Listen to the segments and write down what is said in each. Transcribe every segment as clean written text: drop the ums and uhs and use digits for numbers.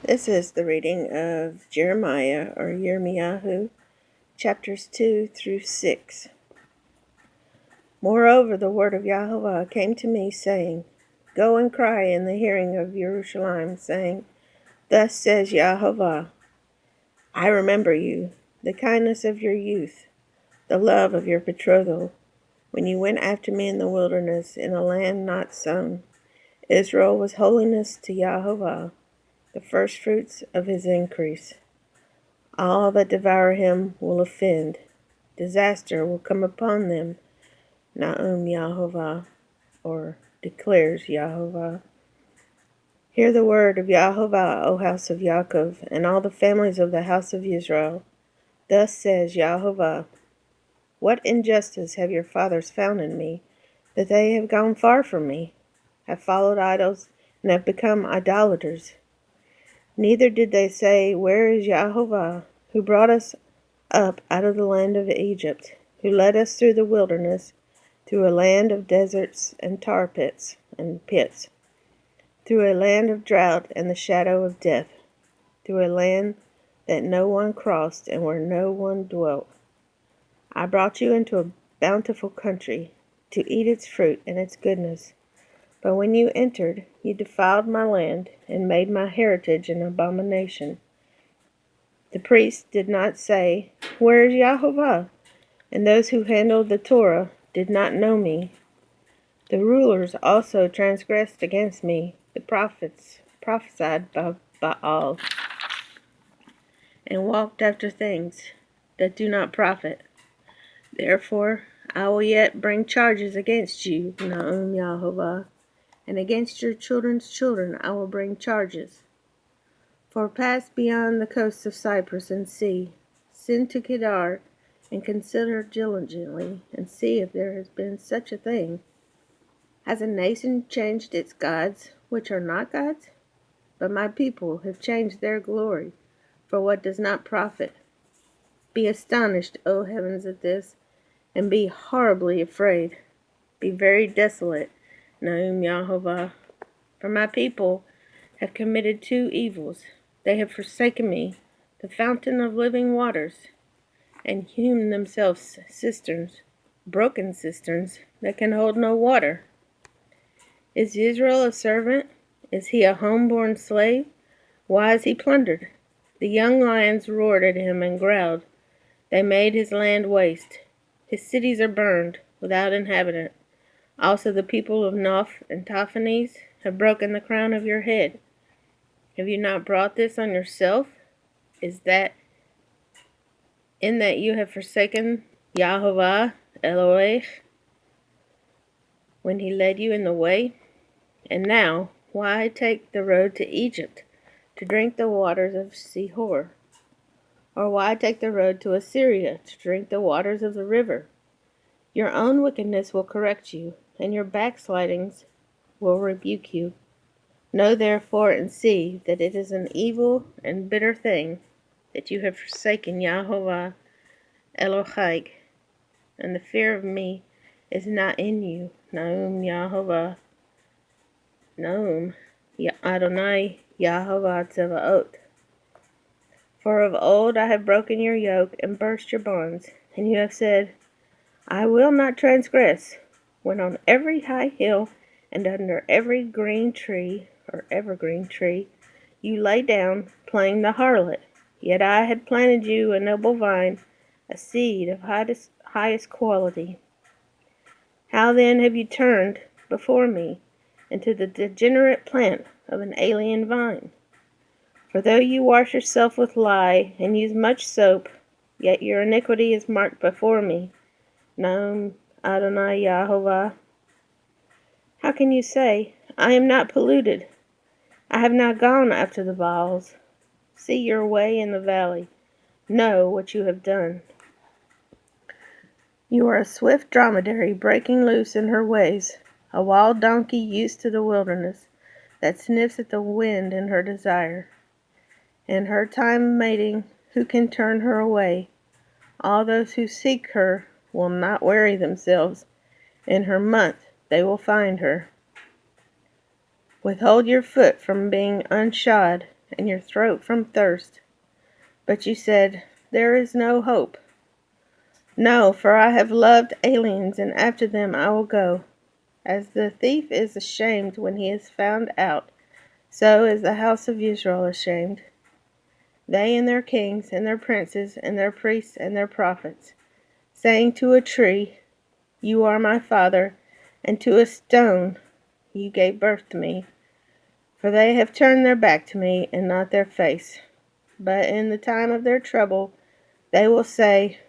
This is the reading of Jeremiah or Yirmiyahu, chapters 2 through 6. Moreover, the word of Yahweh came to me, saying, Go and cry in the hearing of Jerusalem, saying, Thus says Yahweh, I remember you, the kindness of your youth, the love of your betrothal, when you went after me in the wilderness, in a land not sown. Israel was holiness to Yahweh, the firstfruits of his increase. All that devour him will offend. Disaster will come upon them. Na'um Yahovah, or declares Yahovah. Hear the word of Yahovah, O house of Yaakov, and all the families of the house of Israel. Thus says Yahovah, What injustice have your fathers found in me, that they have gone far from me, have followed idols, and have become idolaters? Neither did they say, Where is Yahovah, who brought us up out of the land of Egypt, who led us through the wilderness, through a land of deserts and tar pits and pits, through a land of drought and the shadow of death, through a land that no one crossed and where no one dwelt. I brought you into a bountiful country, to eat its fruit and its goodness. But when you entered, you defiled my land and made my heritage an abomination. The priests did not say, Where is Yahovah? And those who handled the Torah did not know me. The rulers also transgressed against me. The prophets prophesied by Baal, and walked after things that do not profit. Therefore I will yet bring charges against you, Na'um Yahovah, and against your children's children I will bring charges. For pass beyond the coasts of Cyprus and see, send to Kedar, and consider diligently, and see if there has been such a thing. Has a nation changed its gods, which are not gods? But my people have changed their glory for what does not profit. Be astonished, O heavens, at this, and be horribly afraid. Be very desolate, Na'um Yahovah, for my people have committed two evils. They have forsaken me, the fountain of living waters, and hewn themselves cisterns, broken cisterns that can hold no water. Is Israel a servant? Is he a home-born slave? Why is he plundered? The young lions roared at him and growled. They made his land waste. His cities are burned, without inhabitant. Also the people of Noph and Taphanes have broken the crown of your head. Have you not brought this on yourself? Is that in that you have forsaken Yahovah Eloheh when he led you in the way? And now, why take the road to Egypt, to drink the waters of Sihor? Or why take the road to Assyria, to drink the waters of the river? Your own wickedness will correct you, and your backslidings will rebuke you. Know therefore and see that it is an evil and bitter thing that you have forsaken Yahovah Elohai, and the fear of me is not in you, Na'um Yahovah, Na'um Adonai Yahovah Tzevaot. For of old I have broken your yoke and burst your bonds, and you have said, I will not transgress, when on every high hill and under every green tree, or evergreen tree, you lay down, playing the harlot. Yet I had planted you a noble vine, a seed of highest quality. How then have you turned before me into the degenerate plant of an alien vine? For though you wash yourself with lye and use much soap, yet your iniquity is marked before me, Na'um Adonai Yahovah. How can you say, I am not polluted? I have not gone after the Baals. See your way in the valley. Know what you have done. You are a swift dromedary breaking loose in her ways, a wild donkey used to the wilderness, that sniffs at the wind in her desire. In her time of mating, who can turn her away? All those who seek her will not weary themselves. In her month they will find her. Withhold your foot from being unshod, and your throat from thirst. But you said, there is no hope. No, for I have loved aliens, and after them I will go. As the thief is ashamed when he is found out, so is the house of Israel ashamed. They and their kings, and their princes, and their priests, and their prophets, saying to a tree, you are my father, and to a stone, you gave birth to me. For they have turned their back to me, and not their face. But in the time of their trouble, they will say,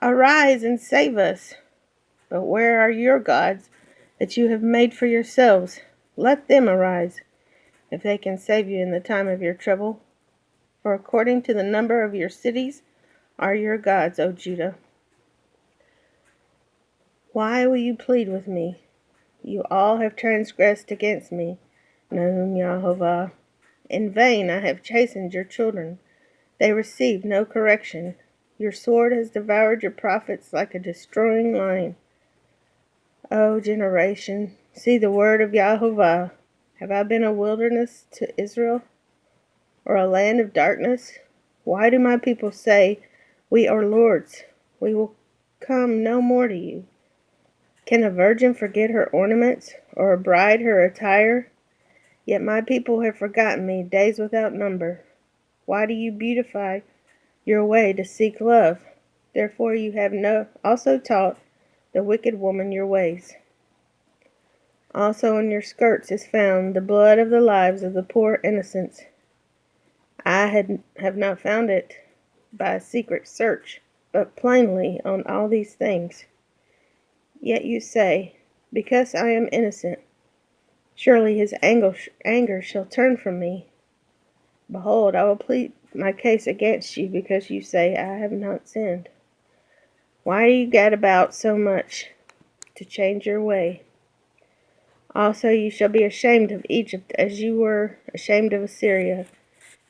arise and save us. But where are your gods that you have made for yourselves? Let them arise, if they can save you in the time of your trouble. For according to the number of your cities are your gods, O Judah. Why will you plead with me? You all have transgressed against me, Nahum Yahovah. In vain I have chastened your children. They received no correction. Your sword has devoured your prophets like a destroying lion. O generation, see the word of Yahovah. Have I been a wilderness to Israel, or a land of darkness? Why do my people say, we are lords, we will come no more to you? Can a virgin forget her ornaments, or a bride her attire? Yet my people have forgotten me days without number. Why do you beautify your way to seek love? Therefore you have also taught the wicked woman your ways. Also in your skirts is found the blood of the lives of the poor innocents. I have not found it by a secret search, but plainly on all these things. Yet you say, because I am innocent, surely his anger shall turn from me. Behold, I will plead my case against you, because you say, I have not sinned. Why do you gad about so much to change your way? Also you shall be ashamed of Egypt, as you were ashamed of Assyria.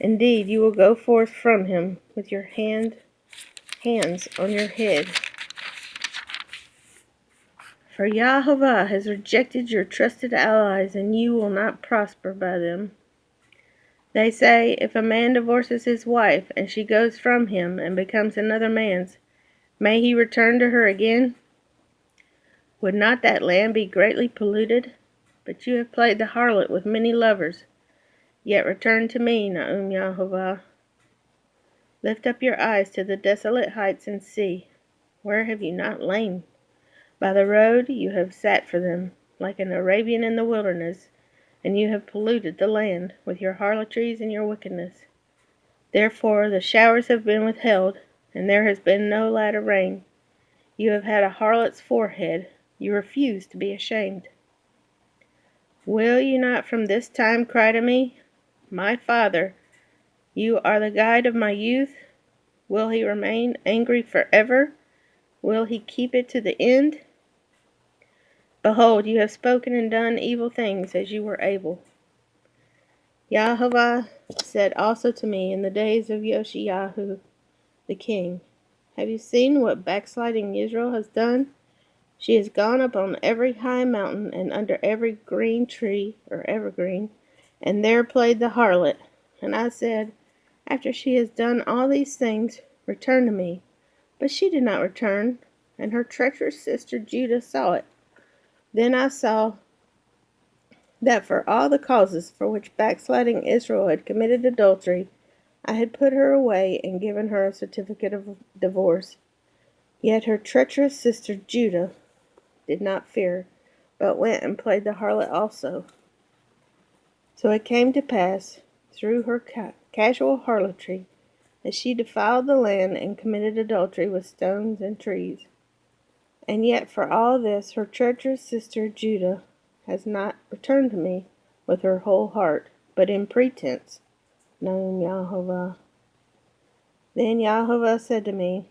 Indeed, you will go forth from him with your hands on your head. For Yahovah has rejected your trusted allies, and you will not prosper by them. They say, if a man divorces his wife, and she goes from him and becomes another man's, may he return to her again? Would not that land be greatly polluted? But you have played the harlot with many lovers. Yet return to me, Nahum Yahovah. Lift up your eyes to the desolate heights and see. Where have you not lain? By the road you have sat for them, like an Arabian in the wilderness, and you have polluted the land with your harlotries and your wickedness. Therefore the showers have been withheld, and there has been no latter rain. You have had a harlot's forehead. You refuse to be ashamed. Will you not from this time cry to me, my Father, you are the guide of my youth? Will he remain angry forever? Will he keep it to the end? Behold, you have spoken and done evil things as you were able. Yahovah said also to me in the days of Yoshiyahu the king, have you seen what backsliding Israel has done? She has gone up on every high mountain and under every green tree or evergreen, and there played the harlot. And I said, after she has done all these things, return to me. But she did not return, and her treacherous sister Judah saw it. Then I saw that for all the causes for which backsliding Israel had committed adultery, I had put her away and given her a certificate of divorce. Yet her treacherous sister Judah did not fear, but went and played the harlot also. So it came to pass, through her casual harlotry, that she defiled the land and committed adultery with stones and trees. And yet for all this her treacherous sister Judah has not returned to me with her whole heart, but in pretense, Nahum Yahovah. Then Yahovah said to me,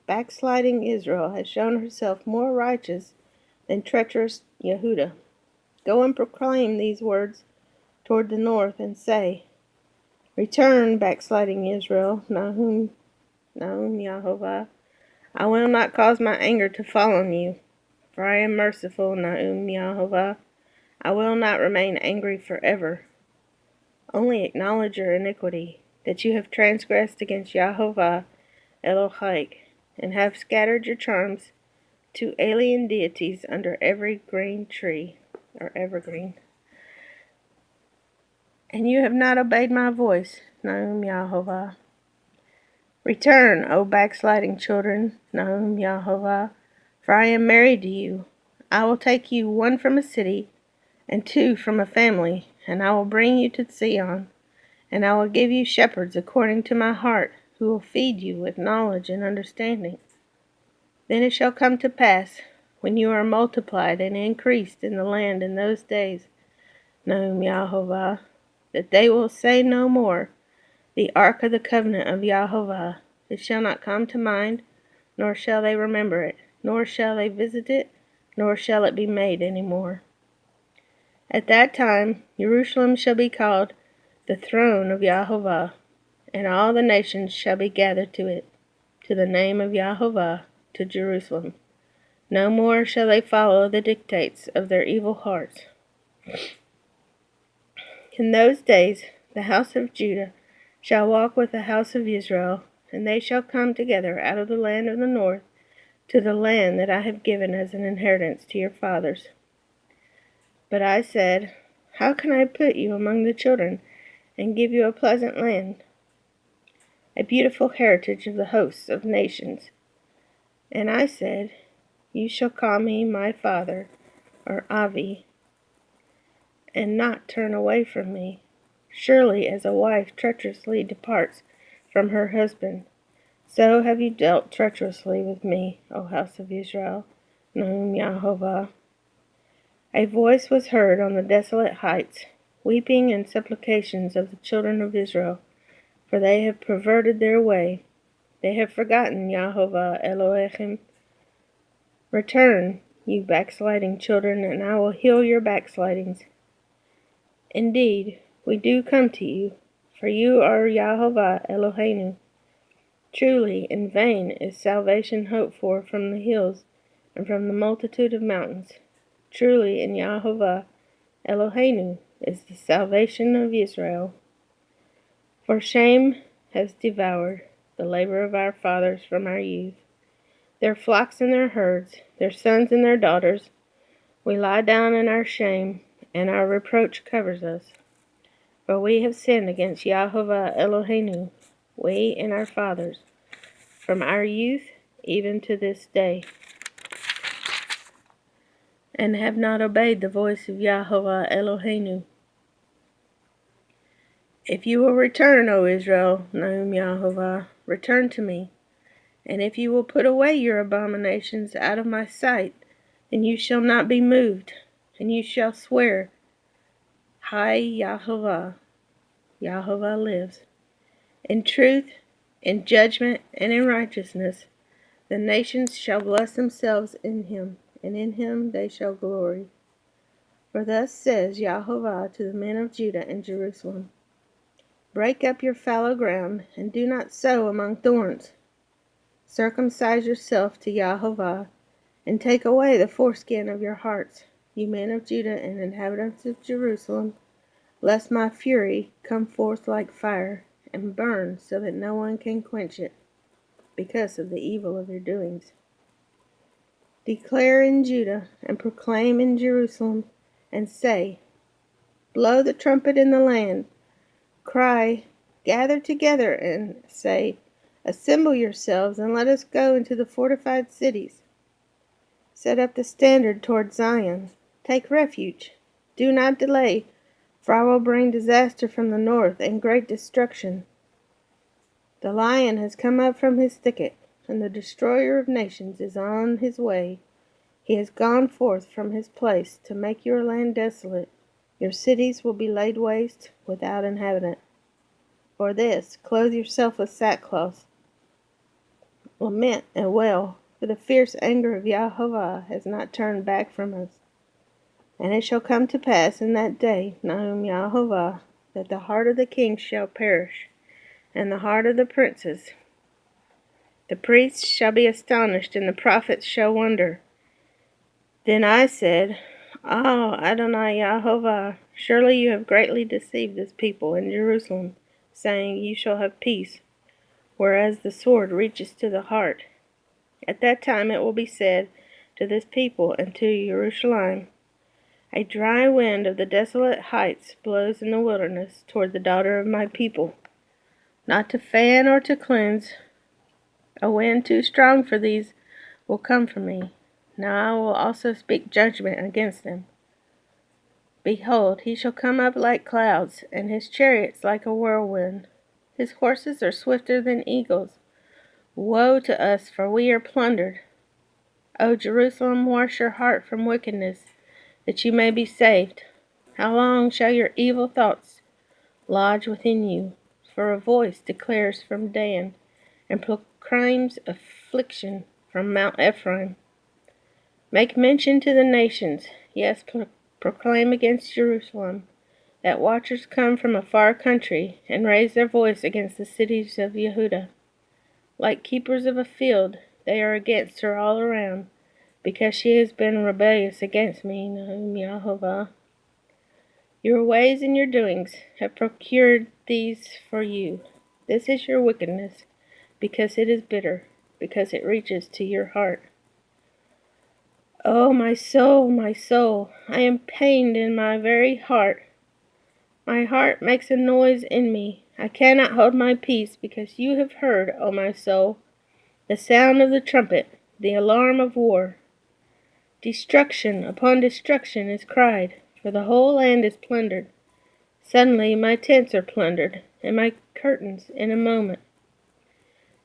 backsliding Israel has shown herself more righteous than treacherous Yehudah. Go and proclaim these words toward the north, and say, return, backsliding Israel, Nahum Yahovah. I will not cause my anger to fall on you, for I am merciful, Nahum Yahovah. I will not remain angry forever. Only acknowledge your iniquity, that you have transgressed against Yahovah Elohai, and have scattered your charms to alien deities under every green tree, or evergreen. And you have not obeyed my voice, Nahum Yahovah. Return, O backsliding children, Nahum Yahovah, for I am married to you. I will take you, one from a city, and two from a family, and I will bring you to Zion, and I will give you shepherds according to my heart, who will feed you with knowledge and understanding. Then it shall come to pass, when you are multiplied and increased in the land in those days, Nahum Yahovah, that they will say no more, the ark of the covenant of Yahovah. It shall not come to mind, nor shall they remember it, nor shall they visit it, nor shall it be made any more. At that time Jerusalem shall be called the throne of Yahovah, and all the nations shall be gathered to it, to the name of Yahovah, to Jerusalem. No more shall they follow the dictates of their evil hearts. In those days the house of Judah shall walk with the house of Israel, and they shall come together out of the land of the north to the land that I have given as an inheritance to your fathers. But I said, how can I put you among the children and give you a pleasant land, a beautiful heritage of the hosts of nations? And I said, you shall call me my father, or Avi, and not turn away from me. Surely as a wife treacherously departs from her husband, so have you dealt treacherously with me, O house of Israel, Nahum Yahovah. A voice was heard on the desolate heights, weeping and supplications of the children of Israel, for they have perverted their way. They have forgotten Yahovah Elohim. Return, you backsliding children, and I will heal your backslidings. Indeed, we do come to you, for you are Yahovah Eloheinu. Truly, in vain is salvation hoped for from the hills and from the multitude of mountains. Truly, in Yahovah Eloheinu is the salvation of Israel. For shame has devoured the labor of our fathers from our youth, their flocks and their herds, their sons and their daughters. We lie down in our shame, and our reproach covers us. For we have sinned against Yahovah Eloheinu, we and our fathers, from our youth even to this day, and have not obeyed the voice of Yahovah Eloheinu. If you will return, O Israel, Nahum Yahovah, return to me, and if you will put away your abominations out of my sight, then you shall not be moved, and you shall swear, Hi Yahovah, Yahovah lives. In truth, in judgment, and in righteousness, the nations shall bless themselves in him, and in him they shall glory. For thus says Yahovah to the men of Judah and Jerusalem, break up your fallow ground, and do not sow among thorns. Circumcise yourself to Yahovah, and take away the foreskin of your hearts, you men of Judah and inhabitants of Jerusalem, lest my fury come forth like fire, and burn so that no one can quench it, because of the evil of your doings. Declare in Judah, and proclaim in Jerusalem, and say, blow the trumpet in the land, cry, gather together, and say, assemble yourselves, and let us go into the fortified cities. Set up the standard toward Zion. Take refuge. Do not delay, for I will bring disaster from the north and great destruction. The lion has come up from his thicket, and the destroyer of nations is on his way. He has gone forth from his place to make your land desolate. Your cities will be laid waste without inhabitant. For this, clothe yourself with sackcloth. Lament and wail, for the fierce anger of Yahovah has not turned back from us. And it shall come to pass in that day, Nahum Yahovah, that the heart of the king shall perish, and the heart of the princes. The priests shall be astonished, and the prophets shall wonder. Then I said, Oh, Adonai Yahovah, surely you have greatly deceived this people in Jerusalem, saying, You shall have peace, whereas the sword reaches to the heart. At that time it will be said to this people and to Jerusalem, A dry wind of the desolate heights blows in the wilderness toward the daughter of my people, not to fan or to cleanse. A wind too strong for these will come from me. Now I will also speak judgment against them. Behold, he shall come up like clouds, and his chariots like a whirlwind. His horses are swifter than eagles. Woe to us, for we are plundered. O Jerusalem, wash your heart from wickedness, that you may be saved. How long shall your evil thoughts lodge within you? For a voice declares from Dan, and proclaims affliction from Mount Ephraim. Make mention to the nations, yes, proclaim against Jerusalem, that watchers come from a far country, and raise their voice against the cities of Yehudah. Like keepers of a field, they are against her all around, because she has been rebellious against me, Yahovah. Your ways and your doings have procured these for you. This is your wickedness, because it is bitter, because it reaches to your heart. Oh, my soul, I am pained in my very heart. My heart makes a noise in me. I cannot hold my peace, because you have heard, O my soul, the sound of the trumpet, the alarm of war. Destruction upon destruction is cried, for the whole land is plundered. Suddenly my tents are plundered, and my curtains in a moment.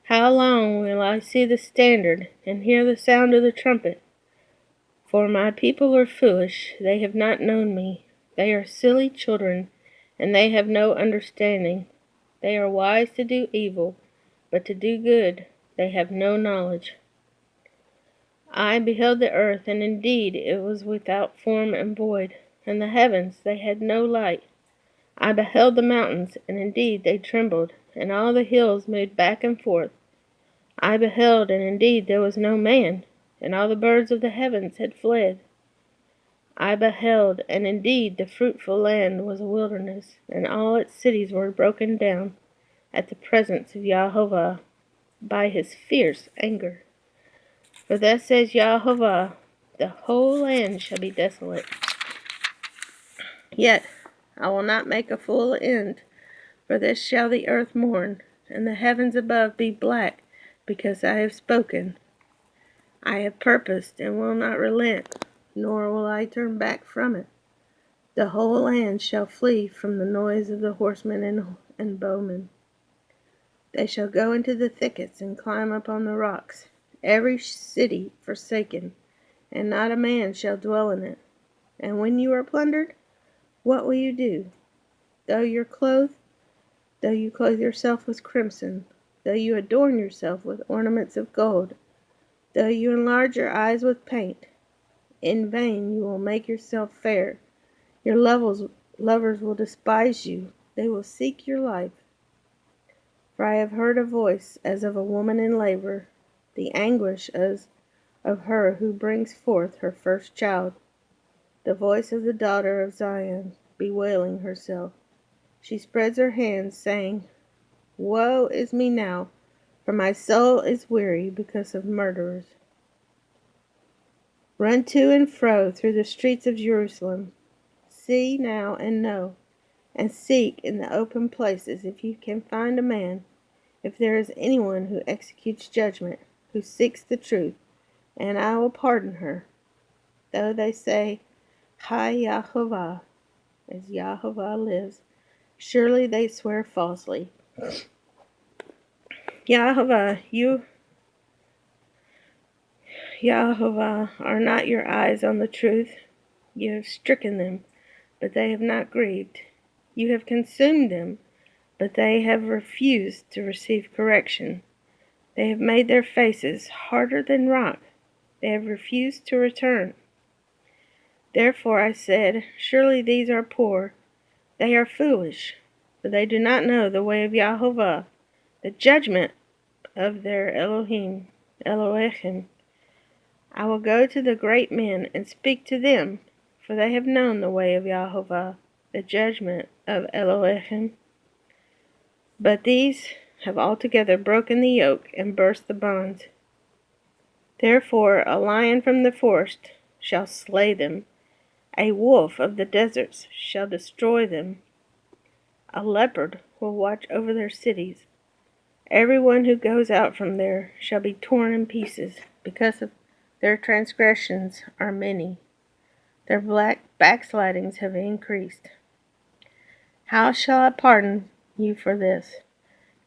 How long will I see the standard, and hear the sound of the trumpet? For my people are foolish, they have not known me. They are silly children, and they have no understanding. They are wise to do evil, but to do good they have no knowledge. I beheld the earth, and indeed it was without form and void, and the heavens, they had no light. I beheld the mountains, and indeed they trembled, and all the hills moved back and forth. I beheld, and indeed there was no man, and all the birds of the heavens had fled. I beheld, and indeed the fruitful land was a wilderness, and all its cities were broken down at the presence of Yahovah by his fierce anger. For thus says Yahovah, the whole land shall be desolate. Yet I will not make a full end, for this shall the earth mourn, and the heavens above be black, because I have spoken. I have purposed, and will not relent, nor will I turn back from it. The whole land shall flee from the noise of the horsemen and bowmen. They shall go into the thickets and climb up on the rocks, every city forsaken, and not a man shall dwell in it. And when you are plundered, what will you do? Though you clothe yourself with crimson, though you adorn yourself with ornaments of gold, though you enlarge your eyes with paint, in vain you will make yourself fair. Your lovers will despise you. They will seek your life. For I have heard a voice as of a woman in labor, the anguish as of her who brings forth her first child, the voice of the daughter of Zion, bewailing herself. She spreads her hands, saying, Woe is me now, for my soul is weary because of murderers. Run to and fro through the streets of Jerusalem. See now and know, and seek in the open places if you can find a man, if there is anyone who executes judgment, who seeks the truth, and I will pardon her. Though they say, Hi Yahovah, as Yahovah lives, surely they swear falsely. Yahovah, Yahovah, are not your eyes on the truth? You have stricken them, but they have not grieved. You have consumed them, but they have refused to receive correction. They have made their faces harder than rock. They have refused to return. Therefore I said, Surely these are poor. They are foolish, for they do not know the way of Yahovah, the judgment of their Elohim. I will go to the great men and speak to them, for they have known the way of Yahovah, the judgment of Elohim. But these have altogether broken the yoke and burst the bonds. Therefore a lion from the forest shall slay them, a wolf of the deserts shall destroy them. A leopard will watch over their cities. Everyone who goes out from there shall be torn in pieces, because of their transgressions are many. Their backslidings have increased. How shall I pardon you for this?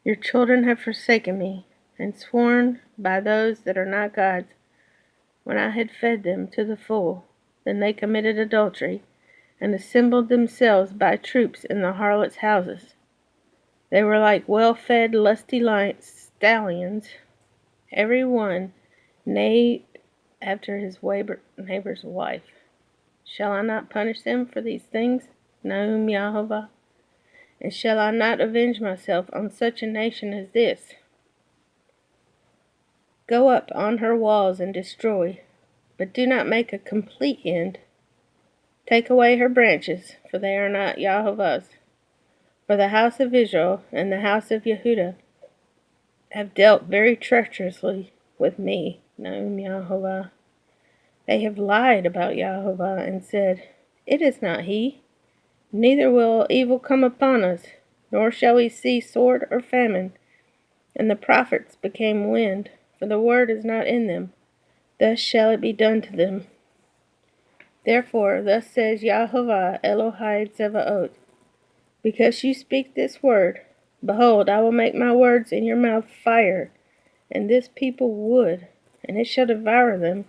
Your children have forsaken me, and sworn by those that are not gods, when I had fed them to the full. Then they committed adultery, and assembled themselves by troops in the harlots' houses. They were like well-fed, lusty stallions, every one neighed after his neighbor's wife. Shall I not punish them for these things, Nahum Yahovah? And shall I not avenge myself on such a nation as this? Go up on her walls and destroy, but do not make a complete end. Take away her branches, for they are not Yahovah's. For the house of Israel and the house of Yehudah have dealt very treacherously with me, Nahum Yahovah. They have lied about Yahovah and said, It is not he. Neither will evil come upon us, nor shall we see sword or famine. And the prophets became wind, for the word is not in them. Thus shall it be done to them. Therefore, thus says Yahovah Elohai Tzevaot, because you speak this word, behold, I will make my words in your mouth fire, and this people wood, and it shall devour them.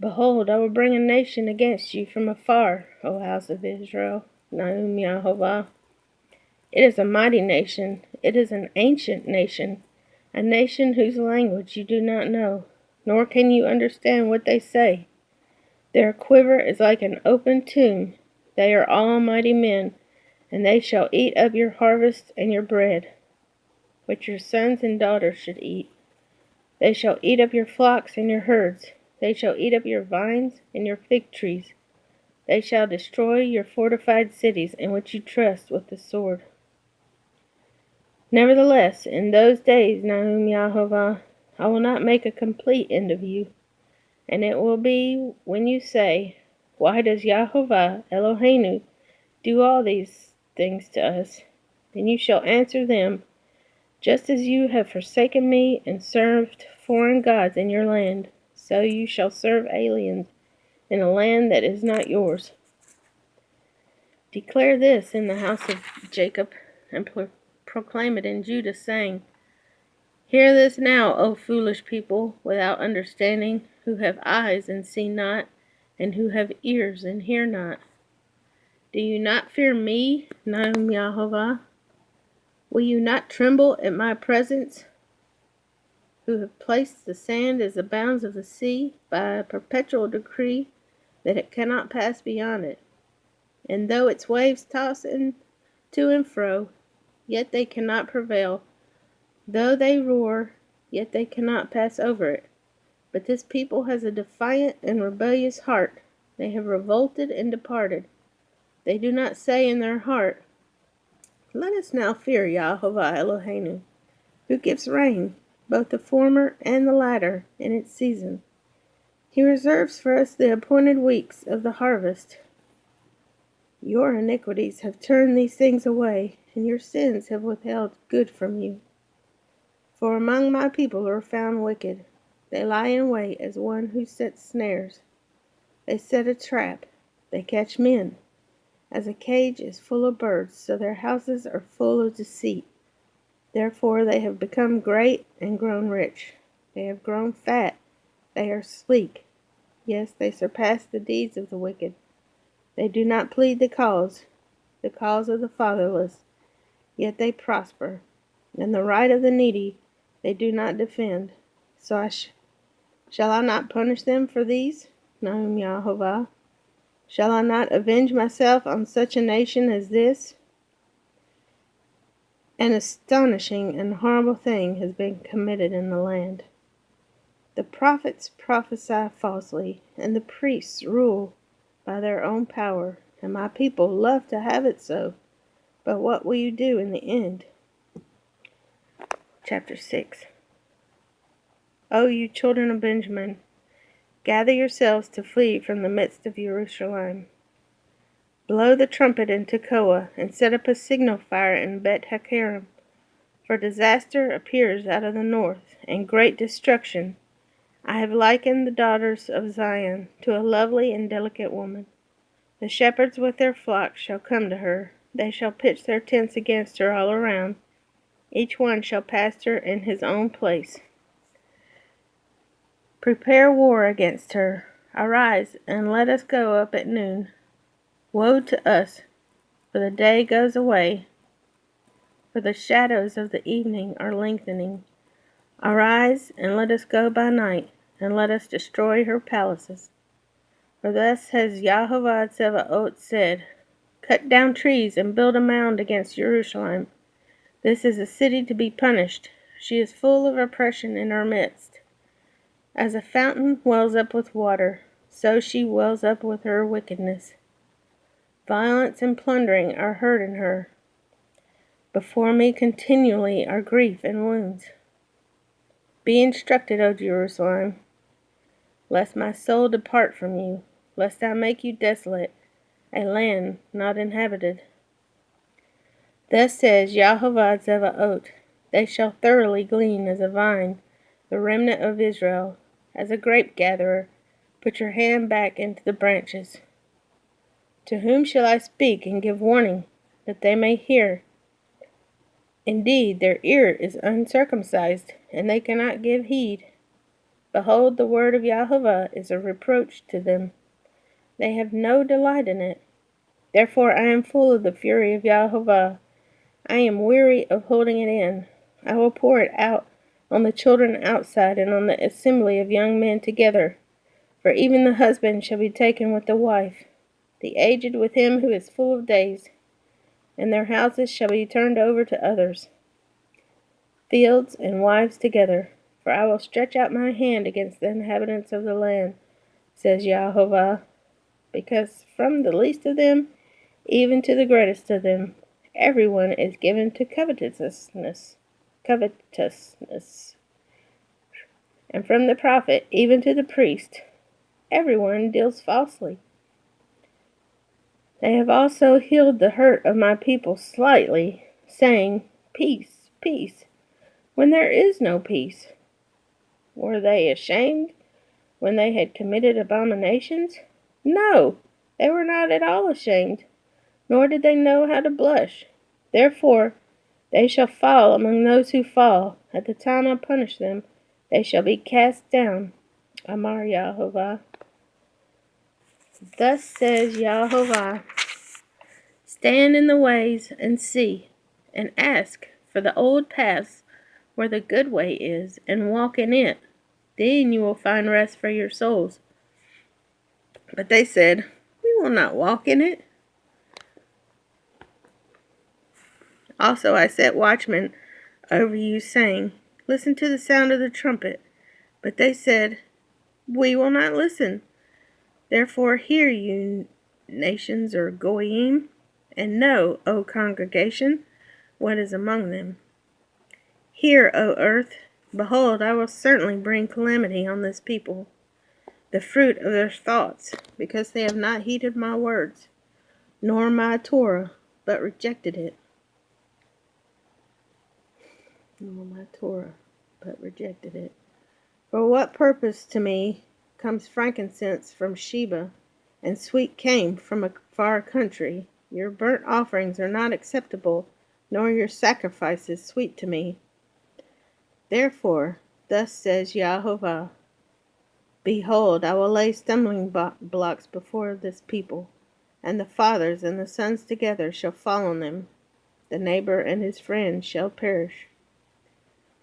Behold, I will bring a nation against you from afar, O house of Israel, Nahum Yahovah. It is a mighty nation, it is an ancient nation, a nation whose language you do not know, nor can you understand what they say. Their quiver is like an open tomb. They are all mighty men, and they shall eat up your harvest and your bread, which your sons and daughters should eat. They shall eat up your flocks and your herds. They shall eat up your vines and your fig trees. They shall destroy your fortified cities in which you trust with the sword. Nevertheless, in those days, Nahum Yahovah, I will not make a complete end of you. And it will be when you say, Why does Yahovah Eloheinu do all these things to us? Then you shall answer them, Just as you have forsaken me and served foreign gods in your land, so you shall serve aliens in a land that is not yours. Declare this in the house of Jacob, and proclaim it in Judah, saying, Hear this now, O foolish people, without understanding, who have eyes and see not, and who have ears and hear not. Do you not fear me, Nahum Yahovah? Will you not tremble at my presence, who have placed the sand as the bounds of the sea, by a perpetual decree that it cannot pass beyond it? And though its waves toss to and fro, yet they cannot prevail. Though they roar, yet they cannot pass over it. But this people has a defiant and rebellious heart. They have revolted and departed. They do not say in their heart, Let us now fear Yahovah Eloheinu, who gives rain, both the former and the latter, in its season. He reserves for us the appointed weeks of the harvest. Your iniquities have turned these things away, and your sins have withheld good from you. For among my people are found wicked. They lie in wait as one who sets snares. They set a trap. They catch men. As a cage is full of birds, so their houses are full of deceit. Therefore they have become great and grown rich. They have grown fat. They are sleek. Yes, they surpass the deeds of the wicked. They do not plead the cause of the fatherless, yet they prosper. And the right of the needy they do not defend. So shall I not punish them for these, Nahum Yahovah? Shall I not avenge myself on such a nation as this? An astonishing and horrible thing has been committed in the land. The prophets prophesy falsely, and the priests rule by their own power, and my people love to have it so. But what will you do in the end? Chapter 6. O you children of Benjamin, gather yourselves to flee from the midst of Jerusalem. Blow the trumpet in Tekoa, and set up a signal fire in Bet-Hakerem. For disaster appears out of the north, and great destruction. I have likened the daughters of Zion to a lovely and delicate woman. The shepherds with their flocks shall come to her. They shall pitch their tents against her all around. Each one shall pasture in his own place. Prepare war against her. Arise, and let us go up at noon. Woe to us, for the day goes away, for the shadows of the evening are lengthening. Arise, and let us go by night, and let us destroy her palaces. For thus has Yahovah Tsevaot said, Cut down trees and build a mound against Jerusalem. This is a city to be punished. She is full of oppression in our midst. As a fountain wells up with water, so she wells up with her wickedness. Violence and plundering are heard in her. Before me continually are grief and wounds. Be instructed, O Jerusalem, lest my soul depart from you, lest I make you desolate, a land not inhabited. Thus says Yahovah Tzevaot, they shall thoroughly glean as a vine, the remnant of Israel, as a grape gatherer. Put your hand back into the branches. To whom shall I speak and give warning, that they may hear? Indeed, their ear is uncircumcised, and they cannot give heed. Behold, the word of Yahovah is a reproach to them. They have no delight in it. Therefore I am full of the fury of Yahovah. I am weary of holding it in. I will pour it out on the children outside, and on the assembly of young men together. For even the husband shall be taken with the wife, the aged with him who is full of days, and their houses shall be turned over to others, fields and wives together. For I will stretch out my hand against the inhabitants of the land, says Yahovah, because from the least of them even to the greatest of them, everyone is given to covetousness. And from the prophet even to the priest, everyone deals falsely. They have also healed the hurt of my people slightly, saying, Peace, peace, when there is no peace. Were they ashamed when they had committed abominations? No, they were not at all ashamed, nor did they know how to blush. Therefore they shall fall among those who fall. At the time I punish them, they shall be cast down. Amar Yahovah. Thus says Yahovah, stand in the ways and see, and ask for the old paths where the good way is, and walk in it. Then you will find rest for your souls. But they said, we will not walk in it. Also I set watchmen over you, saying, listen to the sound of the trumpet. But they said, we will not listen. Therefore hear, you nations or goyim, and know, O congregation, what is among them. Hear, O earth, behold, I will certainly bring calamity on this people, the fruit of their thoughts, because they have not heeded my words, nor my Torah, but rejected it. For what purpose to me comes frankincense from Sheba, and sweet cane from a far country? Your burnt offerings are not acceptable, nor your sacrifices sweet to me. Therefore, thus says Yahovah, behold, I will lay stumbling blocks before this people, and the fathers and the sons together shall fall on them. The neighbor and his friend shall perish.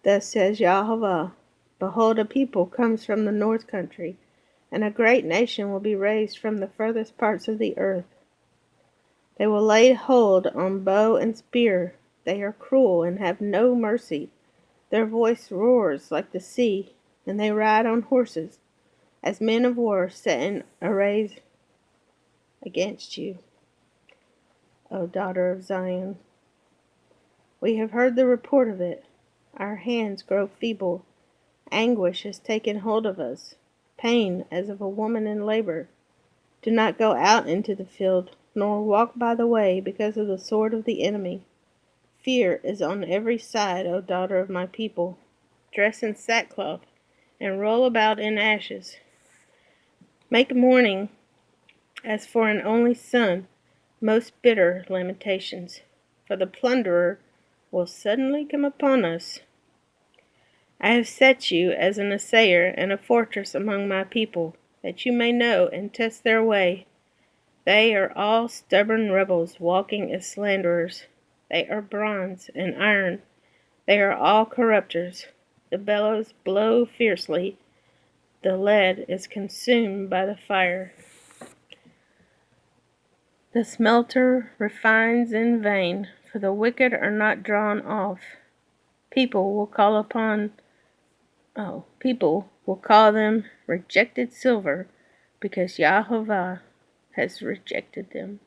Thus says Yahovah, behold, a people comes from the north country, and a great nation will be raised from the furthest parts of the earth. They will lay hold on bow and spear. They are cruel and have no mercy. Their voice roars like the sea, and they ride on horses, as men of war set in array against you, O daughter of Zion. We have heard the report of it. Our hands grow feeble. Anguish has taken hold of us, pain as of a woman in labor. Do not go out into the field, nor walk by the way, because of the sword of the enemy. Fear is on every side, O daughter of my people. Dress in sackcloth, and roll about in ashes. Make mourning as for an only son, most bitter lamentations, for the plunderer will suddenly come upon us. I have set you as an assayer and a fortress among my people, that you may know and test their way. They are all stubborn rebels, walking as slanderers. They are bronze and iron. They are all corrupters. The bellows blow fiercely. The lead is consumed by the fire. The smelter refines in vain, for the wicked are not drawn off. People will call them rejected silver, because Yahovah has rejected them.